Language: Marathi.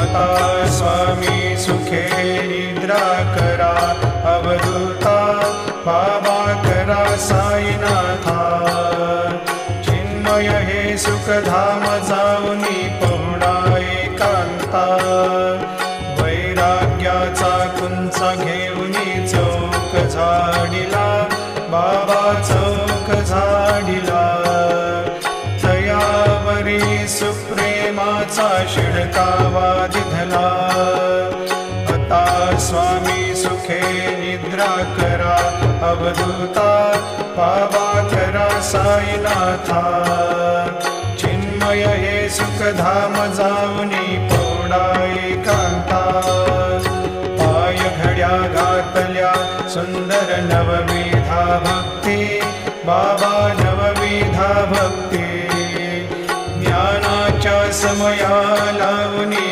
आता स्वामी सुखे निद्रा करा अवधूता बाबा करा साईनाथा चिन्मय हे सुखधाम जाऊनी पहुडा एकांता वैराग्याचा कुंचा घेऊनी चौक झाडिला बाबा चौक झाडिला तयावरी सुप्रेमाचा शिडकावा दिधला आता स्वामी सुखे निद्रा करा अवधूता बाबा करा साईनाथा चिन्मय हे सुखधाम जाऊनी पौडा एकांता पाय घड्या घातल्या सुंदर नवविधा भक्ती बाबा नवविधा भक्ती ज्ञानाच्या समया